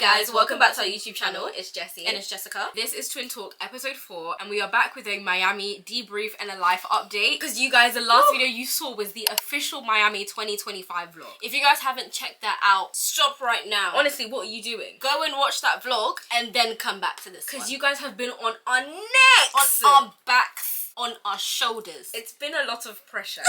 guys, welcome back to our YouTube channel. It's Jessie. And it's Jessica. This is Twin Talk episode 4 and we are back with a Miami debrief and a life update. Because you guys, the last video you saw was the official Miami 2025 vlog. If you guys haven't checked that out, stop right now. Honestly, what are you doing? Go and watch that vlog and then come back to this Because you guys have been on our necks. on our backs, on our shoulders. It's been a lot of pressure.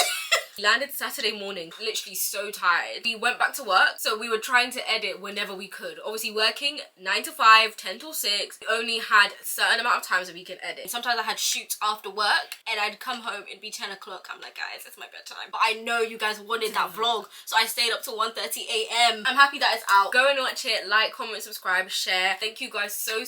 We landed Saturday morning, literally so tired. We went back to work, so we were trying to edit whenever we could. Obviously working 9 to 5, 10 till 6. We only had a certain amount of times that we could edit. Sometimes I had shoots after work and I'd come home, it'd be 10 o'clock. I'm like, guys, it's my bedtime. But I know you guys wanted that vlog, so I stayed up till 1:30 a.m. I'm happy that it's out. Go and watch it, like, comment, subscribe, share. Thank you guys so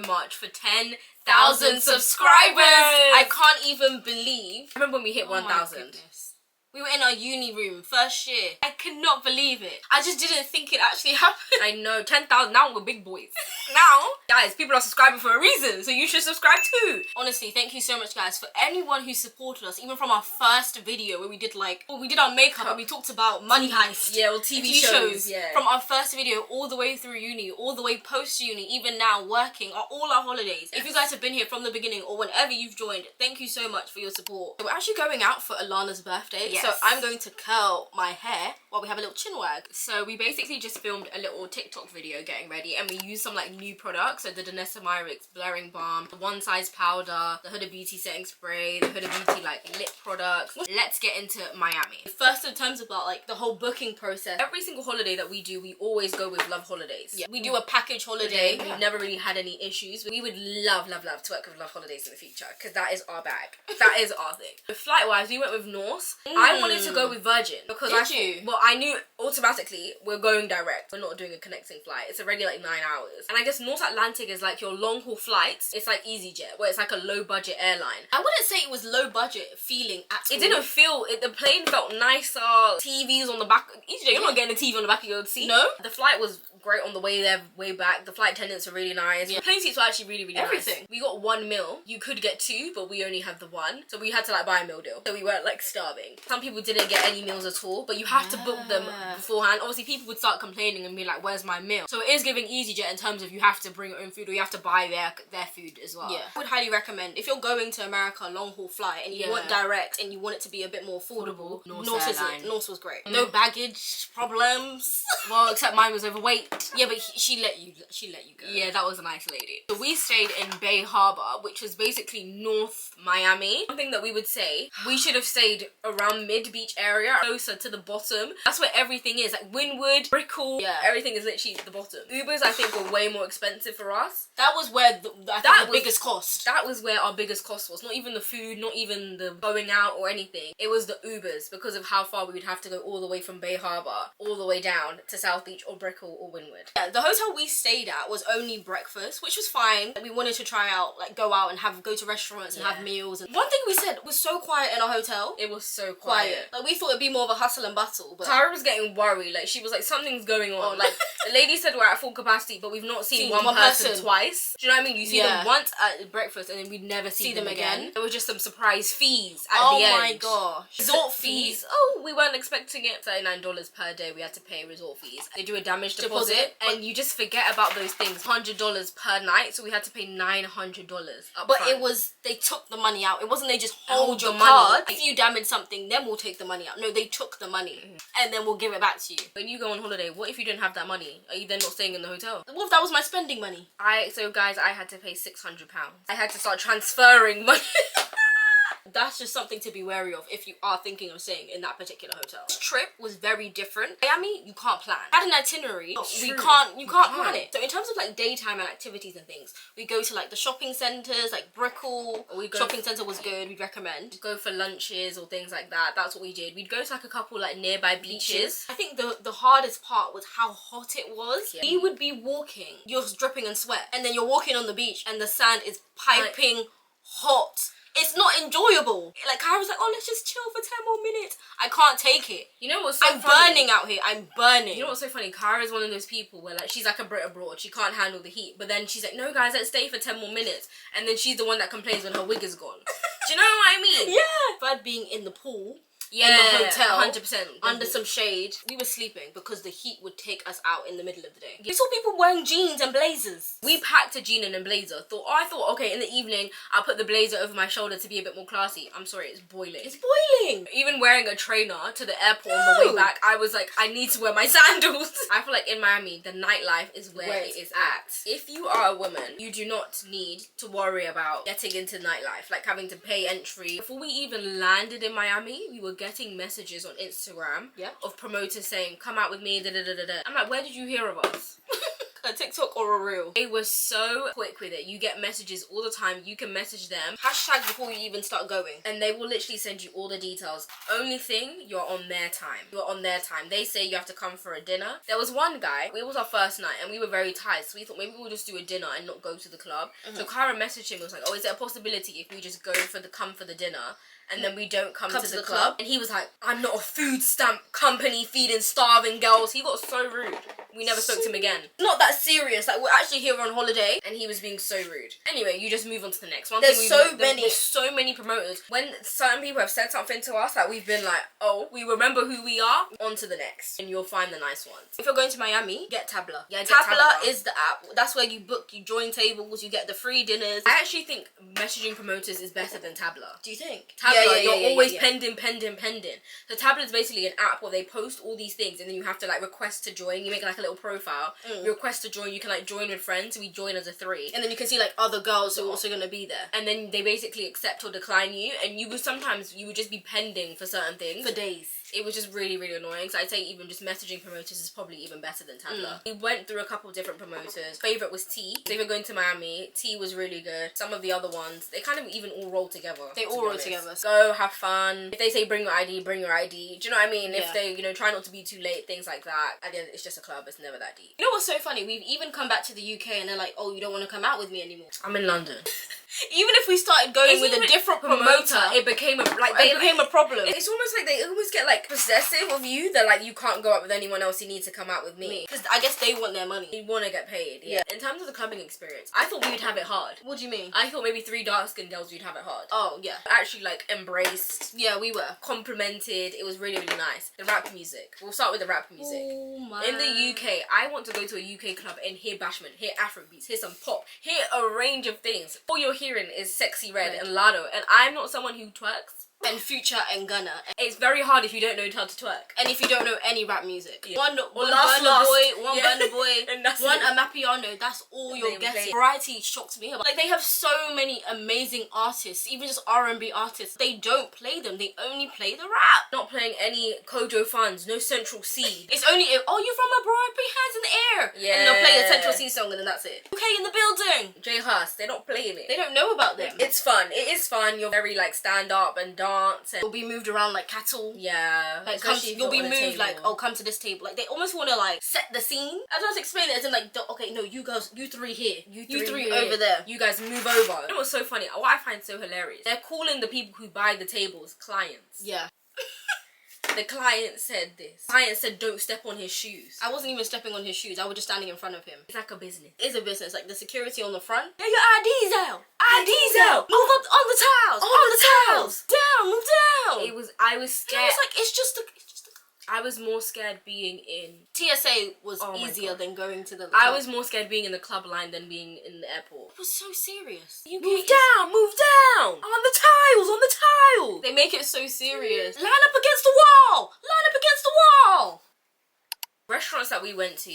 much for 10,000 subscribers. I can't even believe. Remember when we hit 1,000? Goodness. We were in our uni room, first year. I cannot believe it. I just didn't think it actually happened. I know, 10,000, now we're big boys. Now, guys, people are subscribing for a reason, so you should subscribe too. Honestly, thank you so much, guys, for anyone who supported us, even from our first video where we did we did our makeup and we talked about money heist. Yeah, or TV shows. Yeah. From our first video all the way through uni, all the way post-uni, even now working, all our holidays. If you guys have been here from the beginning or whenever you've joined, thank you so much for your support. We're actually going out for Alana's birthday. Yes. So I'm going to curl my hair while we have a little chin wag. So we basically just filmed a little TikTok video getting ready and we used some new products. So the Danessa Myricks blurring balm, the One Size powder, the Huda Beauty setting spray, the Huda Beauty lip products. Let's get into Miami. First, in terms of the whole booking process, every single holiday that we do, we always go with Love Holidays. Yeah. We do a package holiday. We've never really had any issues. We would love to work with Love Holidays in the future because that is our bag. That is our thing. Flight wise, we went with Norse. I wanted to go with Virgin because I knew automatically we're going direct. We're not doing a connecting flight. It's already 9 hours. And I guess North Atlantic is your long haul flights. It's like EasyJet where it's a low budget airline. I wouldn't say it was low budget feeling at all. It didn't feel, the plane felt nicer. TVs on the back. EasyJet, you're not getting a TV on the back of your seat. No. The flight was great on the way there, way back. The flight attendants are really nice. Yeah. The plane seats were actually really everything. Nice. We got 1 meal. You could get 2, but we only had the 1. So we had to buy a meal deal. So we weren't starving. Some people didn't get any meals at all, but you have to book them beforehand. Obviously people would start complaining and be like, where's my meal? So it is giving EasyJet in terms of you have to bring your own food or you have to buy their food as well. Yeah. I would highly recommend if you're going to America long haul flight and you want direct and you want it to be a bit more affordable, Norse was great. No baggage problems. Well, except mine was overweight. Yeah, but she let you go. Yeah, that was a nice lady. So we stayed in Bay Harbor, which was basically North Miami. One thing that we would say, we should have stayed around mid-beach area, closer to the bottom. That's where everything is, Wynwood, Brickell, everything is literally at the bottom. Ubers, I think, were way more expensive for us. That was where the biggest cost. That was where our biggest cost was. Not even the food, not even the going out or anything. It was the Ubers because of how far we would have to go all the way from Bay Harbor, all the way down to South Beach or Brickell or Wynwood. Yeah, the hotel we stayed at was only breakfast, which was fine. We wanted to try out, go out and go to restaurants and have meals. And one thing we said was so quiet in our hotel. It was so quiet. We thought it'd be more of a hustle and bustle, but Tara was getting worried. She was something's going on. The lady said we're at full capacity, but we've not seen one person twice. Do you know what I mean? You see them once at breakfast and then we'd never see them again. There was just some surprise fees at the end. Oh my gosh. Resort fees. Oh, we weren't expecting it. $39 per day we had to pay resort fees. They do a damage deposit and you just forget about those things. $100 per night, so we had to pay $900 up But front. they took the money out. It wasn't they just hold your card. If you damage something, then we'll take the money out. No, they took the money and then we'll give it back to you. When you go on holiday, what if you didn't have that money? Are you then not staying in the hotel? What if that was my spending money? So guys, I had to pay £600. I had to start transferring money. That's just something to be wary of if you are thinking of staying in that particular hotel. This trip was very different. Miami, you can't plan. I had an itinerary, but you can't plan it. So in terms of daytime and activities and things, we go to the shopping centres, Brickell. Shopping centre was good, we'd recommend. Go for lunches or things like that. That's what we did. We'd go to a couple nearby beaches. I think the hardest part was how hot it was. Yeah. We would be walking, you're dripping in sweat, and then you're walking on the beach and the sand is piping hot. It's not enjoyable. I was oh, let's just chill for 10 more minutes. I can't take it. You know what's so funny? I'm burning out here. I'm burning. You know what's so funny? Cara is one of those people where she's a Brit abroad. She can't handle the heat. But then she's no guys, let's stay for 10 more minutes. And then she's the one that complains when her wig is gone. Do you know what I mean? Yeah. But being in the pool, in the hotel, 100%. under some shade. We were sleeping because the heat would take us out in the middle of the day. We saw people wearing jeans and blazers. We packed a jean and a blazer. I thought, okay, in the evening, I'll put the blazer over my shoulder to be a bit more classy. I'm sorry, it's boiling. It's boiling. Even wearing a trainer to the airport on the way back, I was like, I need to wear my sandals. I feel like in Miami, the nightlife is where it is at. If you are a woman, you do not need to worry about getting into nightlife, like having to pay entry. Before we even landed in Miami, we were getting messages on Instagram of promoters saying, come out with me, da da da da da. I'm like, where did you hear of us? A TikTok or a reel. They were so quick with it. You get messages all the time. You can message them. Hashtag before you even start going. And they will literally send you all the details. Only thing, you're on their time. You're on their time. They say you have to come for a dinner. There was one guy, it was our first night and we were very tired. So we thought maybe we'll just do a dinner and not go to the club. So Kyra messaged him and was like, oh, is there a possibility if we just come for the dinner? And then we don't come to the club. And he was like, I'm not a food stamp company feeding starving girls. He got so rude. We never spoke to him again. Not that serious. Like, we're actually here on holiday. And he was being so rude. Anyway, you just move on to the next one. There's so many promoters. When certain people have said something to us, like we've been like, oh, we remember who we are. On to the next. And you'll find the nice ones. If you're going to Miami, get Tabla. Yeah, Tabla is the app. That's where you book, you join tables, you get the free dinners. I actually think messaging promoters is better than Tabla. Do you think? Tabla, you're always pending. So Tabla is basically an app where they post all these things and then you have to like request to join. You make like a little profile. You request to join. You can like join with friends. So we join as a 3. And then you can see like other girls who are also going to be there. And then they basically accept or decline you. And you would just be pending for certain things. For days. It was just really, really annoying. So I'd say even just messaging promoters is probably even better than Tabla. We went through a couple of different promoters. Favorite was T. So if you're going to Miami, T was really good. Some of the other ones, they kind of even all roll together. They all roll together. Go, have fun. If they say bring your ID, bring your ID. Do you know what I mean? If they, try not to be too late, things like that. At the end, it's just a club. It's never that deep. You know what's so funny? We've even come back to the UK and they're like, oh, you don't want to come out with me anymore. I'm in London. Even if we started going with a different promoter, it became a problem. It's almost like they almost get like possessive of you. They're like, you can't go out with anyone else. You need to come out with me. Because I guess they want their money. They want to get paid. Yeah. In terms of the clubbing experience, I thought we would have it hard. What do you mean? I thought maybe 3 dark-skinned girls would have it hard. Oh yeah. Actually like embraced. Yeah, we were complimented. It was really, really nice. The rap music. We'll start with the rap music. Oh my. In the UK, I want to go to a UK club and hear bashment, hear Afrobeats, hear some pop, hear a range of things. All you're hearing is Sexy Red and Lado, and I'm not someone who twerks. And Future and Gunna. It's very hard if you don't know how to twerk. And if you don't know any rap music. Yeah. One Last. Boy, one it. Amapiano, that's all you're getting. Variety shocked me. Like, they have so many amazing artists, even just R&B artists. They don't play them, they only play the rap. Not playing any Kojo Funds, no Central C. It's only if, oh, you're from abroad, put your hands in the air. Yeah. And they'll play a Central C song and then that's it. Okay, in the building. J Hus, they're not playing it. They don't know about them. It's fun. It is fun. You're very like stand up and dance. And you'll be moved around like cattle. Yeah. Like you'll be moved like, oh, come to this table. Like they almost want to like set the scene. I don't explain it as in like, okay, no, you girls, you 3 here, you three over there. You guys move over. You know what's so funny? What I find so hilarious, they're calling the people who buy the tables clients. Yeah. The client said this. The client said don't step on his shoes. I wasn't even stepping on his shoes. I was just standing in front of him. It's like a business. It's a business. Like the security on the front. Get your IDs out. IDs out. Move up on the tiles. On the tiles. Down. Move down. I was scared. I was like, it's just a I was more scared being in... TSA was easier than going to the club. I was more scared being in the club line than being in the airport. It was so serious. Move down! Move down! On the tiles! On the tiles! They make it so serious. Line up against the wall! Line up against the wall! Restaurants that we went to,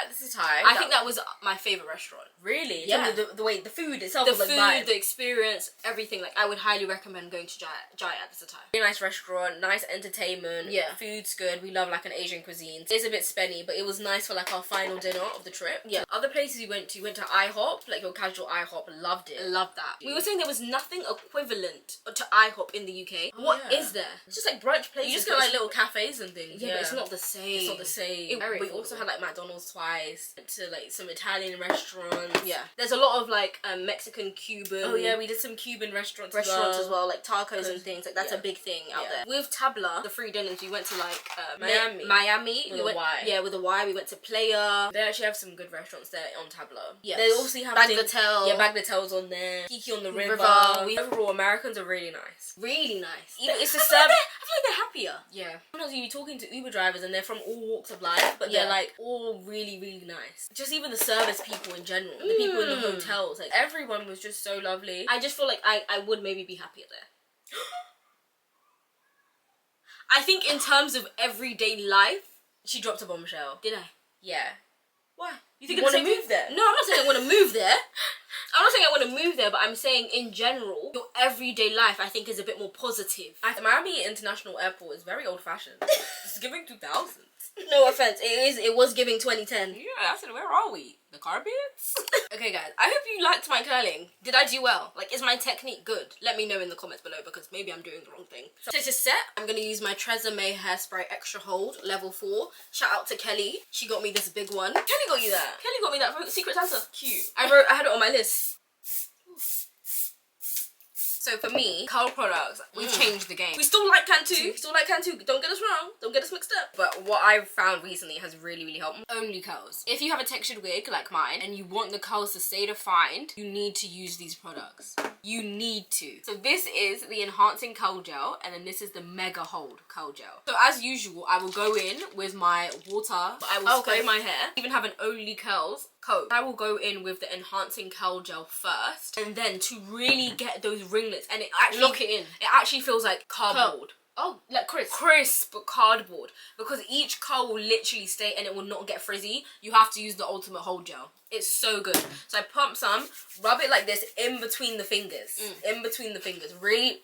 this is Thai. I think that was my favourite restaurant. Really? Yeah. The way, the food itself. The food, the experience, everything. Like, I would highly recommend going to Jaya at the time. Very nice restaurant, nice entertainment. Yeah. Food's good. We love like an Asian cuisine. It's a bit spenny, but it was nice for like our final dinner of the trip. Yeah. Other places we went to IHOP, like your casual IHOP. Loved it. Loved that. We were saying there was nothing equivalent to IHOP in the UK. What is there? It's just like brunch places. You just get like little cafes and things. Yeah, but it's not the same. It's not the same. We also had like McDonald's twice, to like some Italian restaurants. Yeah, there's a lot of like Mexican, Cuban. Oh yeah, we did some Cuban restaurants as well, like tacos and things. Like that's a big thing out there. With Tabla, the free dinners, we went to like Miami. With a Y. Yeah, with a Y. We went to Playa. They actually have some good restaurants there on Tabla. Yeah, they also have Bagatelle. Yeah, Bagatelles on there. Kiki on the River. Overall, Americans are really nice. Really nice. It's a I feel like they're happy. happier. Yeah. Sometimes you're talking to Uber drivers and they're from all walks of life, but they're like all really, really nice. Just even the service people in general, the people in the hotels, like everyone was just so lovely. I just feel like I would maybe be happier there. I think in terms of everyday life, She dropped a bombshell. did I? Yeah. Why? You want to move there? No, I'm not saying I want to move there. I'm not saying I want to move there, but I'm saying in general, your everyday life I think is a bit more positive. Miami International Airport is very old-fashioned. It's giving 2000s. No offense, it was giving 2010. Yeah, I said, where are we? The carpets? Okay guys, I hope you liked my curling. Did I do well? Like, is my technique good? Let me know in the comments below because maybe I'm doing the wrong thing. So to set, I'm gonna use my Tresemme Hairspray Extra Hold Level 4. Shout out to Kelly. She got me this big one. Kelly got you that? Kelly got me that from Secret Santa. Cute. I had it on my list. So for me, curl products, we've changed the game. We still like Cantu. We still like Cantu. Don't get us wrong. Don't get us mixed up. But what I've found recently has really, really helped. Only curls. If you have a textured wig like mine and you want the curls to stay defined, you need to use these products. You need to. So this is the Enhancing Curl Gel and then this is the Mega Hold Curl Gel. So as usual, I will go in with my water, but I will spray my hair. Even have an Only Curls coat. I will go in with the Enhancing Curl Gel first and then to really get those ringlets and it actually lock it in. It actually feels like cardboard. Oh, like crisp cardboard, because each curl will literally stay and it will not get frizzy. You have to use the Ultimate Hold Gel. It's so good. So I pump some, rub it like this in between the fingers. In between the fingers. Really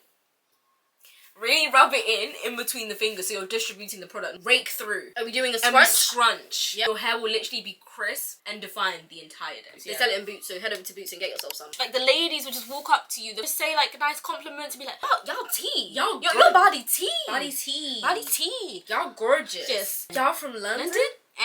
rub it in between the fingers so you're distributing the product. Rake through. Are we doing a scrunch? Scrunch. Yep. Your hair will literally be crisp and defined the entire day. They sell it in Boots, so head over to Boots and get yourself some. Like the ladies would just walk up to you, they'll just say like nice compliments and be like, oh, y'all tea. Y'all your body tea. Body tea. Body tea. Y'all gorgeous. Yes. Y'all from London?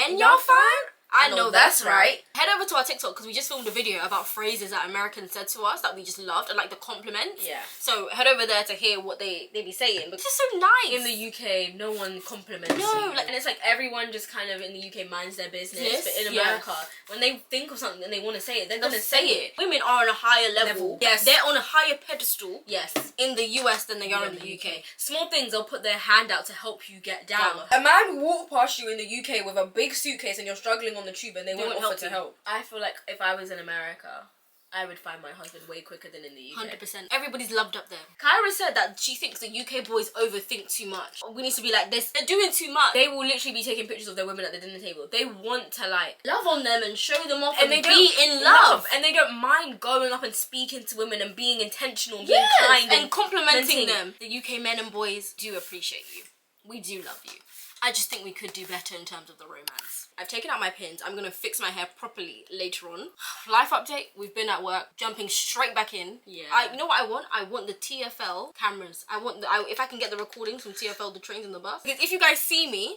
And y'all fine? I know that's right. Head over to our TikTok because we just filmed a video about phrases that Americans said to us that we just loved and like the compliments. Yeah. So head over there to hear what they be saying. But it's just so nice. In the UK, no one compliments you. Like, and it's like everyone just kind of in the UK minds their business. But in America, when they think of something and they want to say it, they're going to say it. Women are on a higher level. Yes. They're on a higher pedestal. Yes. In the US than they are in the UK. Small things, they'll put their hand out to help you get down. A man will walk past you in the UK with a big suitcase and you're struggling on the tube and they won't offer to help. I feel like if I was in America, I would find my husband way quicker than in the UK. 100%. Everybody's loved up there. Kyra said that she thinks the UK boys overthink too much. We need to be like this. They're doing too much. They will literally be taking pictures of their women at the dinner table. They want to like love on them and show them off and they be in love. And they don't mind going up and speaking to women and being intentional and being kind and complimenting them. The UK men and boys do appreciate you. We do love you. I just think we could do better in terms of the romance. I've taken out my pins. I'm going to fix my hair properly later on. Life update. We've been at work. Jumping straight back in. Yeah. You know what I want? I want the TFL cameras. I want if I can get the recordings from TFL, the trains and the bus. Because if you guys see me,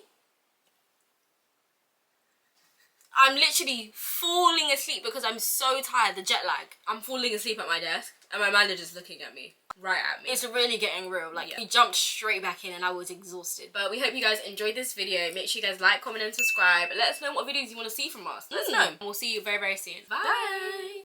I'm literally falling asleep because I'm so tired. The jet lag. I'm falling asleep at my desk and my manager's looking at me. Right at me. It's really getting real. Like, we jumped straight back in and I was exhausted. But we hope you guys enjoyed this video. Make sure you guys like, comment and subscribe. Let us know what videos you want to see from us. Let us know. We'll see you very, very soon. Bye.